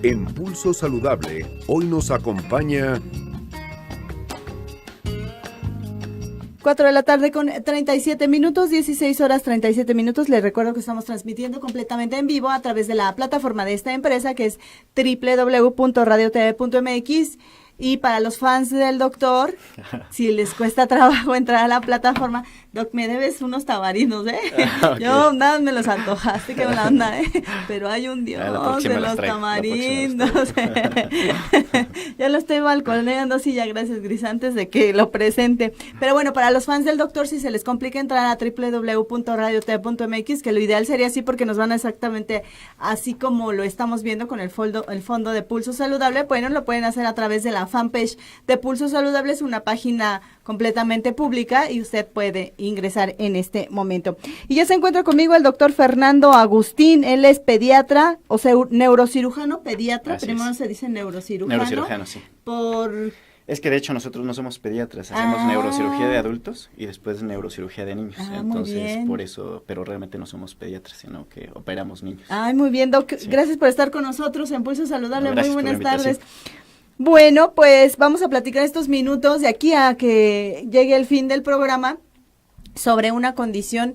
En Pulso Saludable, hoy nos acompaña 4 de la tarde con 37 minutos, 16 horas 37 minutos. Les recuerdo que estamos transmitiendo completamente en vivo a través de la plataforma de esta empresa, que es www.radiotv.mx. Y para los fans del doctor, si les cuesta trabajo entrar a la plataforma, Doc, me debes unos tamarinos, ¿eh? Okay. Yo, nada, me los antojaste, qué buena onda, ¿eh? Pero hay un Dios de los tamarindos. Ya lo estoy balconeando, sí, ya gracias, Gris, antes de que lo presente. Pero bueno, para los fans del doctor, si se les complica entrar a www.radiotv.mx, que lo ideal sería así, porque nos van exactamente así como lo estamos viendo con el fondo de Pulso Saludable. Bueno, lo pueden hacer a través de la fanpage de Pulso Saludable, es una página completamente pública y usted puede ingresar en este momento. Y ya se encuentra conmigo el doctor Fernando Agustín, él es pediatra, o sea, neurocirujano, pediatra, primero se dice neurocirujano. Neurocirujano, sí. Es que de hecho nosotros no somos pediatras, hacemos neurocirugía de adultos y después neurocirugía de niños. Entonces, por eso, pero realmente no somos pediatras, sino que operamos niños. Ay, muy bien, Doc. Sí. Gracias por estar con nosotros en Pulso Saludable. Muy buenas tardes. Bueno, pues vamos a platicar estos minutos de aquí a que llegue el fin del programa sobre una condición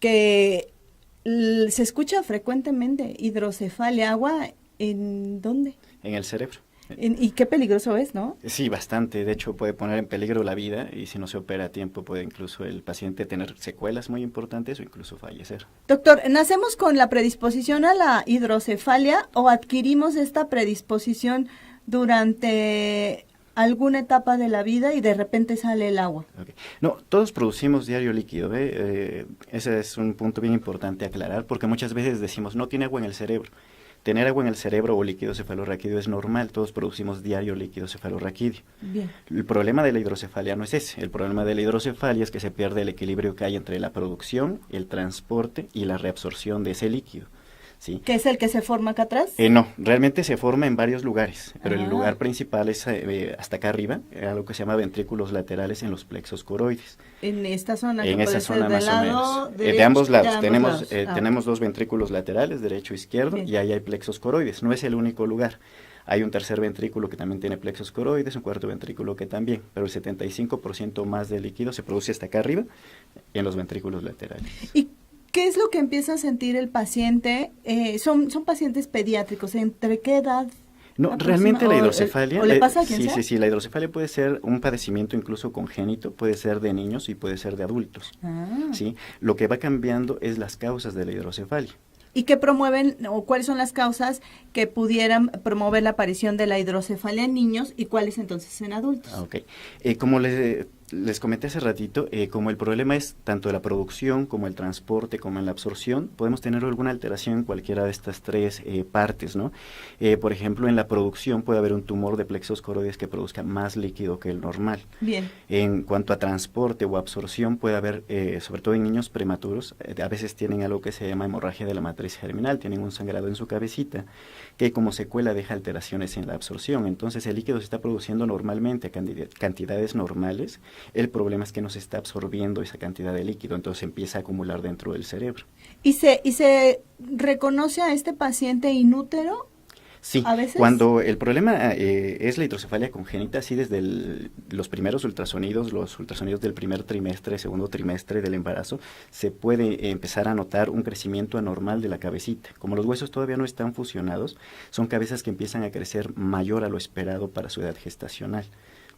que se escucha frecuentemente, hidrocefalia. ¿Agua en dónde? En el cerebro. Y qué peligroso es, ¿no? Sí, bastante. De hecho, puede poner en peligro la vida y si no se opera a tiempo puede incluso el paciente tener secuelas muy importantes o incluso fallecer. Doctor, ¿nacemos con la predisposición a la hidrocefalia o adquirimos esta predisposición durante alguna etapa de la vida y de repente sale el agua? Okay. No, todos producimos diario líquido, ese es un punto bien importante aclarar, porque muchas veces decimos, no tiene agua en el cerebro. Tener agua en el cerebro o líquido cefalorraquídeo es normal, todos producimos diario líquido cefalorraquídeo. Bien. El problema de la hidrocefalia no es ese, el problema de la hidrocefalia es que se pierde el equilibrio que hay entre la producción, el transporte y la reabsorción de ese líquido. ¿Sí? ¿Qué es el que se forma acá atrás? No, realmente se forma en varios lugares, pero el lugar principal es hasta acá arriba, algo que se llama ventrículos laterales en los plexos coroides. En esta zona. En esa zona más o menos. De ambos lados. Tenemos dos ventrículos laterales, derecho e izquierdo, y ahí hay plexos coroides. No es el único lugar. Hay un tercer ventrículo que también tiene plexos coroides, un cuarto ventrículo que también, pero el 75% más de líquido se produce hasta acá arriba, en los ventrículos laterales. ¿Y qué es lo que empieza a sentir el paciente? Son pacientes pediátricos. ¿Entre qué edad? No, realmente la hidrocefalia... ¿O le pasa a quien sea? Sí, la hidrocefalia puede ser un padecimiento incluso congénito, puede ser de niños y puede ser de adultos. ¿Sí? Lo que va cambiando es las causas de la hidrocefalia. ¿Y qué promueven o cuáles son las causas que pudieran promover la aparición de la hidrocefalia en niños y cuáles entonces en adultos? Ok. Como les comenté hace ratito, como el problema es tanto la producción como el transporte como en la absorción, podemos tener alguna alteración en cualquiera de estas tres partes, ¿no? Por ejemplo, en la producción puede haber un tumor de plexos coroides que produzca más líquido que el normal. Bien. En cuanto a transporte o absorción, puede haber, sobre todo en niños prematuros, a veces tienen algo que se llama hemorragia de la matriz germinal, tienen un sangrado en su cabecita, que como secuela deja alteraciones en la absorción. Entonces el líquido se está produciendo normalmente a cantidades normales. El problema es que no se está absorbiendo esa cantidad de líquido, entonces empieza a acumular dentro del cerebro. ¿Y se reconoce a este paciente inútero? Sí, ¿A veces? Cuando el problema es la hidrocefalia congénita, sí desde los primeros ultrasonidos, los ultrasonidos del primer trimestre, segundo trimestre del embarazo, se puede empezar a notar un crecimiento anormal de la cabecita. Como los huesos todavía no están fusionados, son cabezas que empiezan a crecer mayor a lo esperado para su edad gestacional.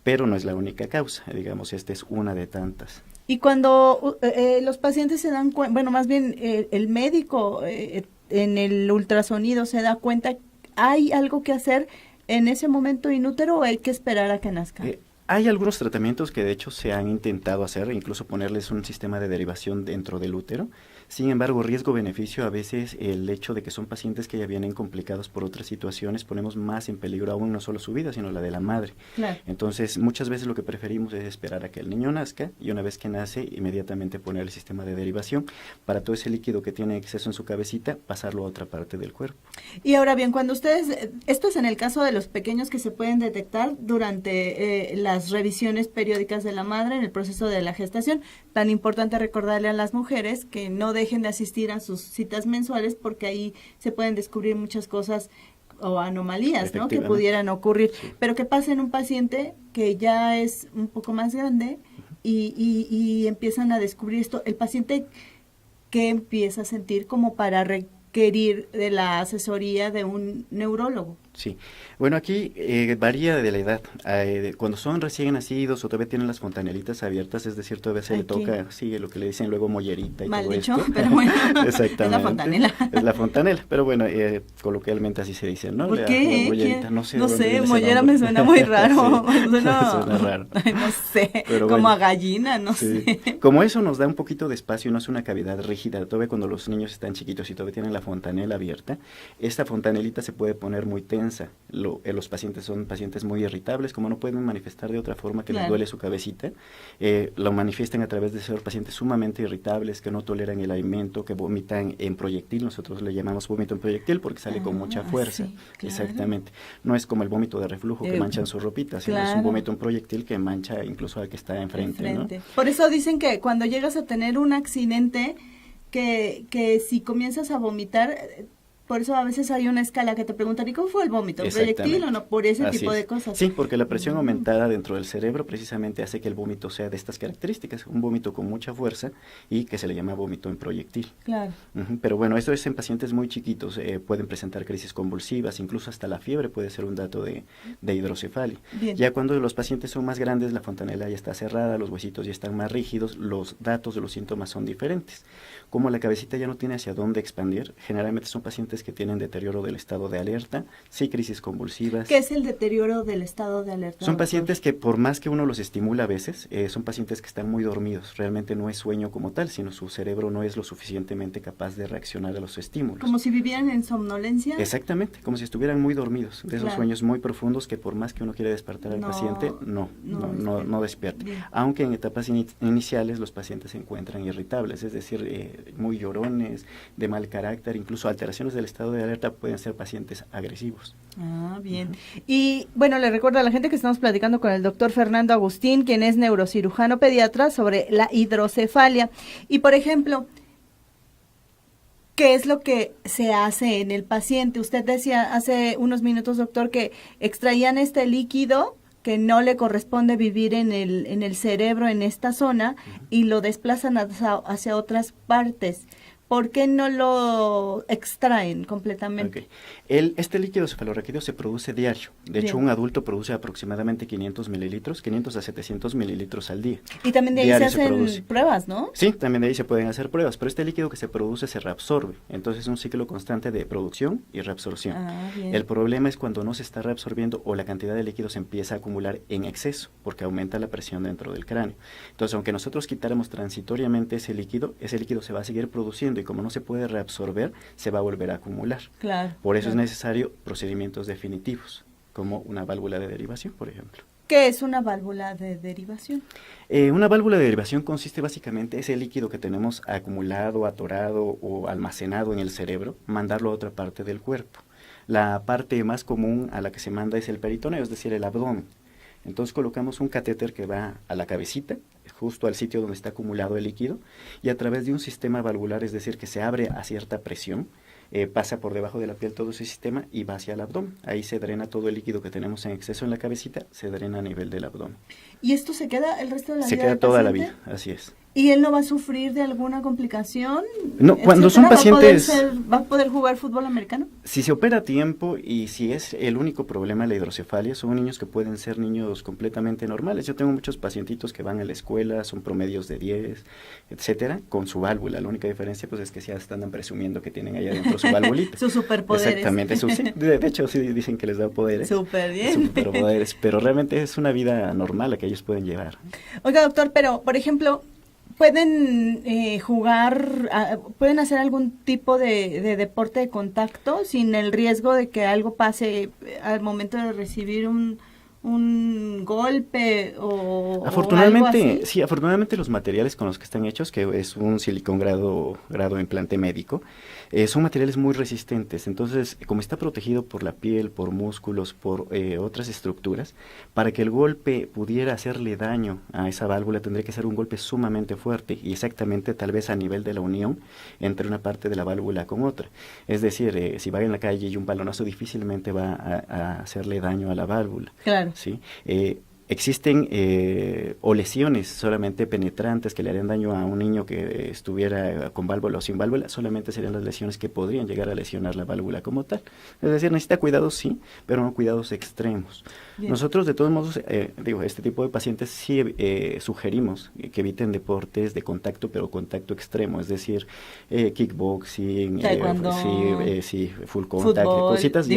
Pero no es la única causa, digamos, esta es una de tantas. Y cuando los pacientes se dan cuenta, bueno, más bien el médico en el ultrasonido se da cuenta, ¿hay algo que hacer en ese momento inútero o hay que esperar a que nazca? Hay algunos tratamientos que de hecho se han intentado hacer, incluso ponerles un sistema de derivación dentro del útero. Sin embargo, riesgo-beneficio, a veces el hecho de que son pacientes que ya vienen complicados por otras situaciones, ponemos más en peligro aún no solo su vida, sino la de la madre. Claro. Entonces, muchas veces lo que preferimos es esperar a que el niño nazca y una vez que nace, inmediatamente poner el sistema de derivación para todo ese líquido que tiene exceso en su cabecita, pasarlo a otra parte del cuerpo. Y ahora bien, cuando ustedes, esto es en el caso de los pequeños que se pueden detectar durante las revisiones periódicas de la madre en el proceso de la gestación, tan importante recordarle a las mujeres que no dejen de asistir a sus citas mensuales porque ahí se pueden descubrir muchas cosas o anomalías, ¿no? Que Efectivamente. pudieran ocurrir. Sí. Pero ¿qué pasa en un paciente que ya es un poco más grande y empiezan a descubrir esto? El paciente que empieza a sentir como para requerir de la asesoría de un neurólogo. Sí, bueno, aquí varía de la edad. Cuando son recién nacidos o todavía tienen las fontanelitas abiertas, es decir, todavía se le Aquí. toca, sí, lo que le dicen luego mollerita y Mal todo dicho, esto. pero bueno, Exactamente. es la fontanela. Es la fontanela, pero bueno, coloquialmente así se dice, ¿no? ¿Por La qué? mollerita, ¿Quién? no sé. No de dónde sé, viene ese mollera nombre. me suena muy raro. Sí, Suena raro. Ay, no sé, Pero como bueno. a gallina, no Sí. sé. Como eso nos da un poquito de espacio, no es una cavidad rígida, todavía cuando los niños están chiquitos y todavía tienen la fontanela abierta, esta fontanelita se puede poner muy tensa. Los pacientes son pacientes muy irritables, como no pueden manifestar de otra forma que les Claro. duele su cabecita, lo manifiestan a través de ser pacientes sumamente irritables, que no toleran el alimento, que vomitan en proyectil, nosotros le llamamos vómito en proyectil porque sale con mucha fuerza. Sí, claro. Exactamente. No es como el vómito de reflujo que manchan su ropita, sino es claro. un vómito en proyectil que mancha incluso al que está enfrente, ¿no? Por eso dicen que cuando llegas a tener un accidente, que si comienzas a vomitar, por eso a veces hay una escala que te preguntan, ¿y cómo fue el vómito? ¿Un proyectil o no? Por ese Así tipo es. de cosas. Sí, porque la presión aumentada dentro del cerebro precisamente hace que el vómito sea de estas características, un vómito con mucha fuerza y que se le llama vómito en proyectil. Claro. Pero bueno, esto es en pacientes muy chiquitos, pueden presentar crisis convulsivas, incluso hasta la fiebre puede ser un dato de hidrocefalia. Bien. Ya cuando los pacientes son más grandes, la fontanela ya está cerrada, los huesitos ya están más rígidos, los datos de los síntomas son diferentes. Como la cabecita ya no tiene hacia dónde expandir, generalmente son pacientes que tienen deterioro del estado de alerta, sí crisis convulsivas. ¿Qué es el deterioro del estado de alerta? Son doctor? pacientes que por más que uno los estimula a veces, son pacientes que están muy dormidos. Realmente no es sueño como tal, sino su cerebro no es lo suficientemente capaz de reaccionar a los estímulos. Como si vivieran en somnolencia. Exactamente, como si estuvieran muy dormidos, de esos Claro. sueños muy profundos que por más que uno quiere despertar al No, paciente, no despierta. Bien. Aunque en etapas iniciales los pacientes se encuentran irritables, es decir, muy llorones, de mal carácter, incluso alteraciones del estado de alerta pueden ser pacientes agresivos. Ah, bien. Y bueno, le recuerdo a la gente que estamos platicando con el doctor Fernando Agustín, quien es neurocirujano pediatra, sobre la hidrocefalia. Y por ejemplo, ¿qué es lo que se hace en el paciente? Usted decía hace unos minutos, doctor, que extraían este líquido que no le corresponde vivir en el cerebro, en esta zona, y lo desplazan hacia otras partes. ¿Por qué no lo extraen completamente? Okay. Este líquido cefalorraquídeo se produce diario. De hecho, un adulto produce aproximadamente 500 mililitros, 500 a 700 mililitros al día. Y también de ahí Diario se hacen pruebas, ¿no? Sí, también de ahí se pueden hacer pruebas, pero este líquido que se produce se reabsorbe. Entonces es un ciclo constante de producción y reabsorción. Ah, bien. El problema es cuando no se está reabsorbiendo o la cantidad de líquido se empieza a acumular en exceso, porque aumenta la presión dentro del cráneo. Entonces, aunque nosotros quitáramos transitoriamente ese líquido se va a seguir produciendo y como no se puede reabsorber, se va a volver a acumular. Claro. Por eso claro. es necesario procedimientos definitivos, como una válvula de derivación, por ejemplo. ¿Qué es una válvula de derivación? Una válvula de derivación consiste básicamente en ese líquido que tenemos acumulado, atorado o almacenado en el cerebro, mandarlo a otra parte del cuerpo. La parte más común a la que se manda es el peritoneo, es decir, el abdomen. Entonces colocamos un catéter que va a la cabecita, justo al sitio donde está acumulado el líquido, y a través de un sistema valvular, es decir, que se abre a cierta presión, pasa por debajo de la piel todo ese sistema y va hacia el abdomen. Ahí se drena todo el líquido que tenemos en exceso en la cabecita, se drena a nivel del abdomen. ¿Y esto se queda el resto de la vida? Se queda del toda la paciente? vida, así es. ¿Y él no va a sufrir de alguna complicación? No, cuando son pacientes... ¿Va a poder jugar fútbol americano? Si se opera a tiempo y si es el único problema la hidrocefalia, son niños que pueden ser niños completamente normales. Yo tengo muchos pacientitos que van a la escuela, son promedios de 10, etcétera, con su válvula. La única diferencia pues es que ya están presumiendo que tienen allá adentro su válvulita. Sus superpoderes. Exactamente, de hecho sí dicen que les da poderes. Súper bien. Superpoderes, pero realmente es una vida normal la que ellos pueden llevar. Oiga, doctor, pero por ejemplo, ¿pueden jugar, pueden hacer algún tipo de deporte de contacto sin el riesgo de que algo pase al momento de recibir un un golpe o Afortunadamente, algo así? sí, afortunadamente los materiales con los que están hechos, que es un silicón grado implante médico, son materiales muy resistentes. Entonces, como está protegido por la piel, por músculos, por otras estructuras, para que el golpe pudiera hacerle daño a esa válvula tendría que ser un golpe sumamente fuerte y exactamente tal vez a nivel de la unión entre una parte de la válvula con otra. Es decir, si va en la calle y un balonazo difícilmente va a hacerle daño a la válvula. Claro. ¿Sí? Existen o lesiones solamente penetrantes que le harían daño a un niño que estuviera con válvula o sin válvula, solamente serían las lesiones que podrían llegar a lesionar la válvula como tal. Es decir, necesita cuidados sí, pero no cuidados extremos. Bien. Nosotros de todos modos, este tipo de pacientes sí sugerimos que eviten deportes de contacto, pero contacto extremo, es decir, kickboxing, sí, full contact, fútbol, cositas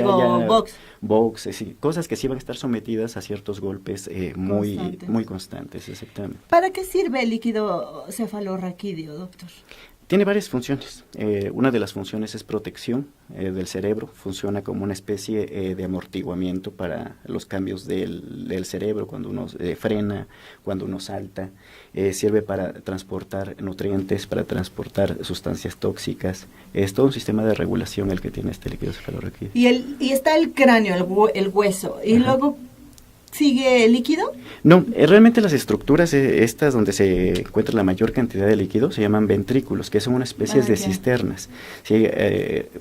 box, cosas que sí van a estar sometidas a ciertos golpes muy constantes, exactamente. ¿Para qué sirve el líquido cefalorraquídeo, doctor? Tiene varias funciones. Una de las funciones es protección del cerebro, funciona como una especie de amortiguamiento para los cambios del cerebro, cuando uno frena, cuando uno salta, sirve para transportar nutrientes, para transportar sustancias tóxicas. Es todo un sistema de regulación el que tiene este líquido cefalorraquídeo. Y está el cráneo, el hueso, y Ajá. luego ¿sigue líquido? No, realmente las estructuras estas donde se encuentra la mayor cantidad de líquido se llaman ventrículos, que son una especie de cisternas. ¿Sí?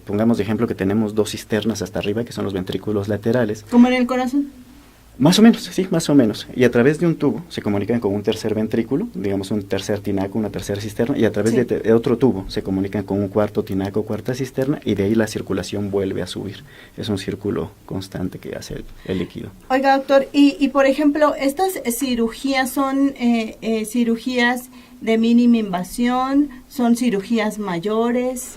Pongamos de ejemplo que tenemos 2 cisternas hasta arriba, que son los ventrículos laterales. ¿Como en el corazón? Más o menos, sí, más o menos. Y a través de un tubo se comunican con un tercer ventrículo, digamos un tercer tinaco, una tercera cisterna, y a través de otro tubo se comunican con un cuarto tinaco, cuarta cisterna, y de ahí la circulación vuelve a subir. Es un círculo constante que hace el líquido. Oiga, doctor, y por ejemplo, ¿estas cirugías son cirugías de mínima invasión? ¿Son cirugías mayores?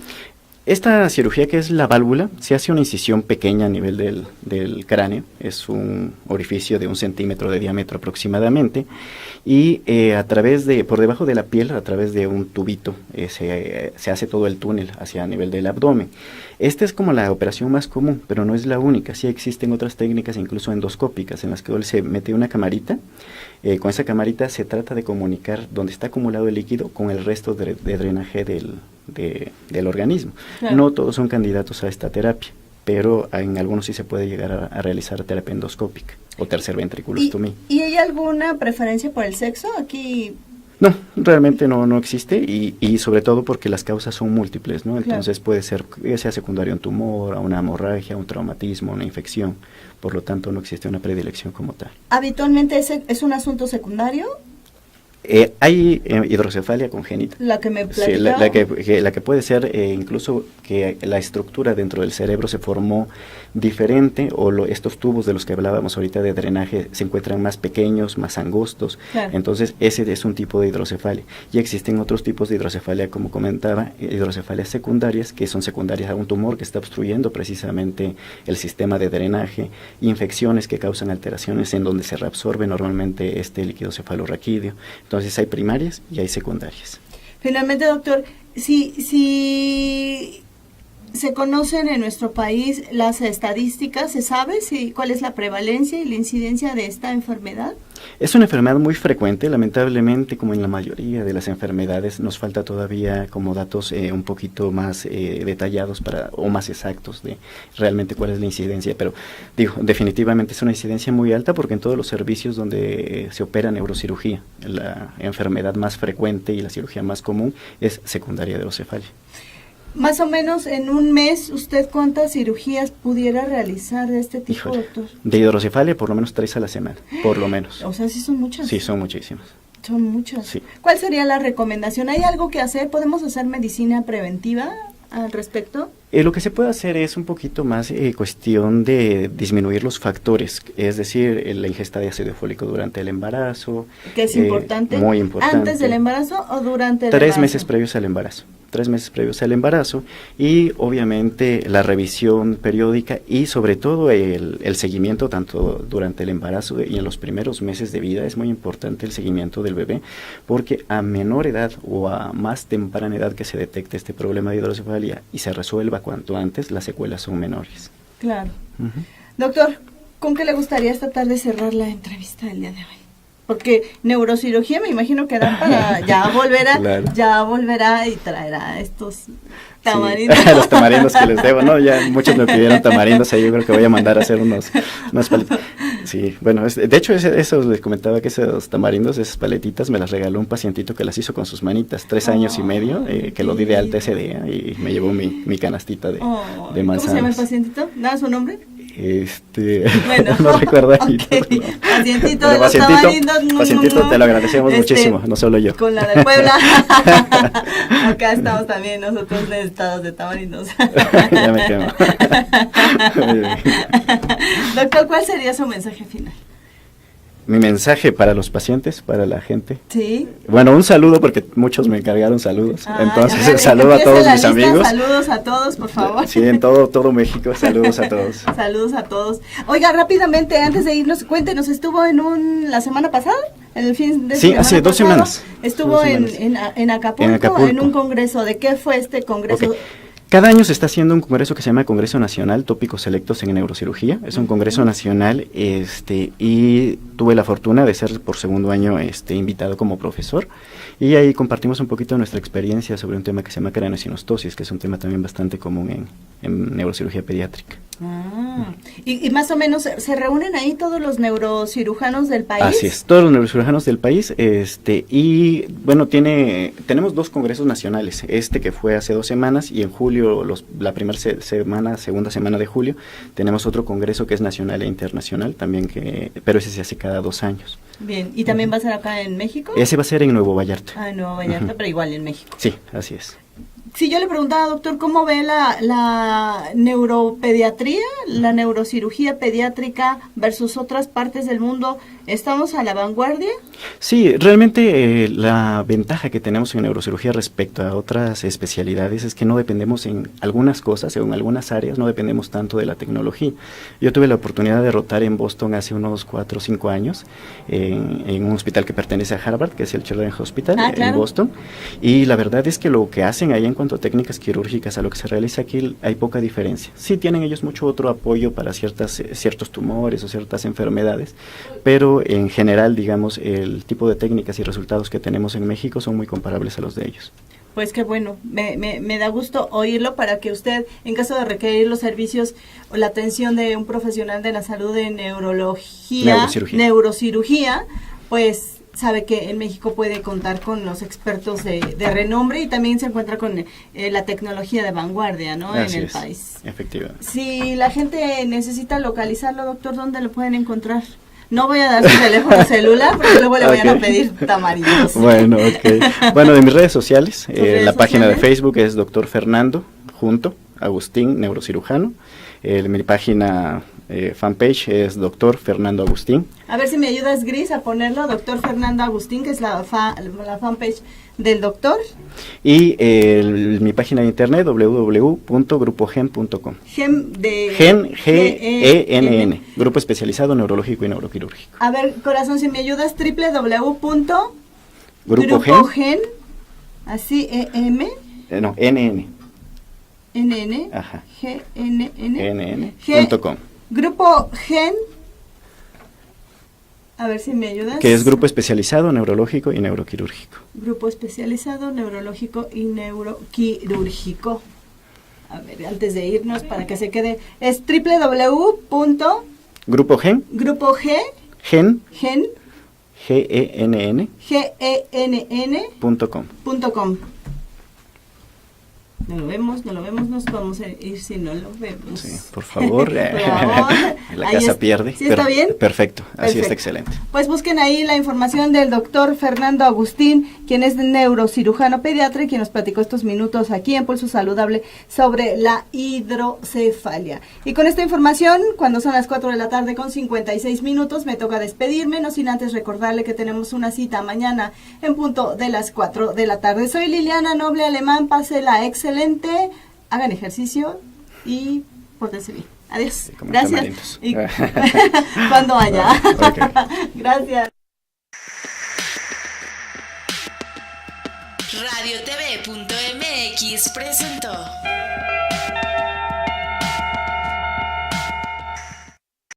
Esta cirugía, que es la válvula, se hace una incisión pequeña a nivel del cráneo, es un orificio de 1 centímetro de diámetro aproximadamente, y por debajo de la piel, a través de un tubito, se hace todo el túnel hacia nivel del abdomen. Esta es como la operación más común, pero no es la única. Sí existen otras técnicas, incluso endoscópicas, en las que se mete una camarita. Con esa camarita se trata de comunicar donde está acumulado el líquido con el resto de drenaje del organismo. Claro. No todos son candidatos a esta terapia, pero en algunos sí se puede llegar a realizar terapia endoscópica o tercer ventriculostomía. ¿Y hay alguna preferencia por el sexo? Aquí... No, realmente no existe y sobre todo porque las causas son múltiples, ¿no? Entonces puede ser que sea secundario a un tumor, a una hemorragia, a un traumatismo, una infección. Por lo tanto, no existe una predilección como tal. ¿Habitualmente es un asunto secundario? Hay hidrocefalia congénita. La que me platicaba. Sí, la que puede ser incluso que la estructura dentro del cerebro se formó diferente o estos tubos de los que hablábamos ahorita de drenaje se encuentran más pequeños, más angostos. Claro. Entonces ese es un tipo de hidrocefalia. Y existen otros tipos de hidrocefalia, como comentaba, hidrocefalias secundarias, que son secundarias a un tumor que está obstruyendo precisamente el sistema de drenaje, infecciones que causan alteraciones en donde se reabsorbe normalmente este líquido cefalorraquídeo. Entonces hay primarias y hay secundarias. Finalmente, doctor, si se conocen en nuestro país las estadísticas, ¿se sabe cuál es la prevalencia y la incidencia de esta enfermedad? Es una enfermedad muy frecuente, lamentablemente, como en la mayoría de las enfermedades, nos falta todavía como datos un poquito más detallados o más exactos de realmente cuál es la incidencia, pero definitivamente es una incidencia muy alta porque en todos los servicios donde se opera neurocirugía, la enfermedad más frecuente y la cirugía más común es secundaria de hidrocefalia. Más o menos en un mes, ¿usted cuántas cirugías pudiera realizar de este tipo, doctor? De hidrocefalia, por lo menos 3 a la semana, por lo menos. O sea, ¿sí son muchas? Sí, son muchísimas. Son muchas. Sí. ¿Cuál sería la recomendación? ¿Hay algo que hacer? ¿Podemos hacer medicina preventiva al respecto? Lo que se puede hacer es un poquito más cuestión de disminuir los factores, es decir, la ingesta de ácido fólico durante el embarazo. ¿Que es importante? Muy importante. ¿Antes del embarazo o durante el 3 embarazo? meses previos al embarazo. 3 meses previos al embarazo y obviamente la revisión periódica y sobre todo el seguimiento tanto durante el embarazo y en los primeros meses de vida. Es muy importante el seguimiento del bebé porque a menor edad o a más temprana edad que se detecte este problema de hidrocefalia y se resuelva cuanto antes, las secuelas son menores. Claro. Doctor, ¿con qué le gustaría esta tarde cerrar la entrevista del día de hoy? Porque neurocirugía me imagino que da para Claro. ya volverá y traerá estos tamarindos. Sí, los tamarindos que les debo, ¿no? Ya muchos me pidieron tamarindos, ahí yo creo que voy a mandar a hacer unas paletas. Sí, bueno, de hecho eso les comentaba que esos tamarindos, esas paletitas, me las regaló un pacientito que las hizo con sus manitas, 3 años y medio, que lo di de alta ese día y me llevó mi canastita de manzanas. ¿Cómo se llama el pacientito? ¿Da su nombre? Bueno, no recuerdo ahí. Okay. Pacientito Pero de los tabarindos. pacientito, te lo agradecemos muchísimo, no solo yo. Con la de Puebla. Acá estamos también nosotros necesitados de tamarindos. Ya me quemo. Doctor, ¿cuál sería su mensaje final? Mi mensaje para los pacientes, para la gente. Sí. Bueno, un saludo porque muchos me encargaron saludos. Entonces, a ver, saludo a todos mis lista, amigos. Saludos a todos, por favor. Sí, en todo México, saludos a todos. Saludos a todos. Oiga, rápidamente, antes de irnos, cuéntenos, ¿estuvo la semana pasada? ¿En el fin de Sí, hace 2 semanas. Estuvo en Acapulco, en un congreso. ¿De qué fue este congreso? Okay. Cada año se está haciendo un congreso que se llama Congreso Nacional Tópicos Selectos en Neurocirugía. Es un congreso nacional y tuve la fortuna de ser por segundo año invitado como profesor. Y ahí compartimos un poquito nuestra experiencia sobre un tema que se llama craneosinostosis, que es un tema también bastante común en neurocirugía pediátrica. Y más o menos, ¿se reúnen ahí todos los neurocirujanos del país? Así es, todos los neurocirujanos del país, y bueno, tenemos 2 congresos nacionales, que fue hace 2 semanas, y en julio, la segunda semana de julio, tenemos otro congreso que es nacional e internacional, también pero ese se hace cada 2 años. Bien, ¿y también va a ser acá en México? Ese va a ser en Nuevo Vallarta. En Nuevo Vallarta, pero igual en México. Sí, así es. Si yo le preguntaba, doctor, ¿cómo ve la neuropediatría, la neurocirugía pediátrica versus otras partes del mundo? ¿Estamos a la vanguardia? Sí, realmente la ventaja que tenemos en neurocirugía respecto a otras especialidades es que no dependemos en algunas cosas, en algunas áreas, no dependemos tanto de la tecnología. Yo tuve la oportunidad de rotar en Boston hace unos 4 o 5 años, en un hospital que pertenece a Harvard, que es el Children's Hospital, en Boston, y la verdad es que lo que hacen ahí en cuanto a técnicas quirúrgicas a lo que se realiza aquí, hay poca diferencia. Sí tienen ellos mucho otro apoyo para ciertos tumores o ciertas enfermedades, pero en general, digamos, el tipo de técnicas y resultados que tenemos en México son muy comparables a los de ellos. Pues qué bueno, me da gusto oírlo para que usted, en caso de requerir los servicios o la atención de un profesional de la salud de neurocirugía, pues sabe que en México puede contar con los expertos de renombre y también se encuentra con la tecnología de vanguardia, ¿no? Así en el es, país. Efectivamente. Si la gente necesita localizarlo, doctor, ¿dónde lo pueden encontrar? No voy a dar su teléfono celular porque luego le vayan a pedir tamarindos. Bueno, Bueno, de mis redes sociales, la página de Facebook es Dr. Fernando, Agustín, neurocirujano. Mi página fanpage es Dr. Fernando Agustín. A ver si me ayudas, Gris, a ponerlo, Dr. Fernando Agustín, que es la fanpage del doctor. Y mi página de internet, www.grupogen.com. G-E-N-N, Grupo Especializado Neurológico y Neuroquirúrgico. A ver, corazón, si me ayudas, www.grupogen, así, E-M. No, N-N. N-N. Ajá. G-N-N.com. Grupo Gen. A ver si me ayudas. Que es Grupo Especializado Neurológico y Neuroquirúrgico. Grupo Especializado Neurológico y Neuroquirúrgico. A ver, antes de irnos, para que se quede, es www.grupogen. Grupo G. Gen. G-E-N-N. G-E-N-N.com. No lo vemos, nos vamos a ir si no lo vemos. Sí, por favor. La casa pierde. ¿Sí está bien? Perfecto, así está excelente. Pues busquen ahí la información del doctor Fernando Agustín, quien es neurocirujano pediatra y quien nos platicó estos minutos aquí en Pulso Saludable sobre la hidrocefalia. Y con esta información, cuando son las 4 de la tarde con 56 minutos, me toca despedirme, no sin antes recordarle que tenemos una cita mañana en punto de las 4 de la tarde. Soy Liliana Noble Alemán, pásela excelente, hagan ejercicio y pórtense bien. Adiós. Sí, gracias. Y cuando haya. Okay. Gracias. RadioTV.mx presentó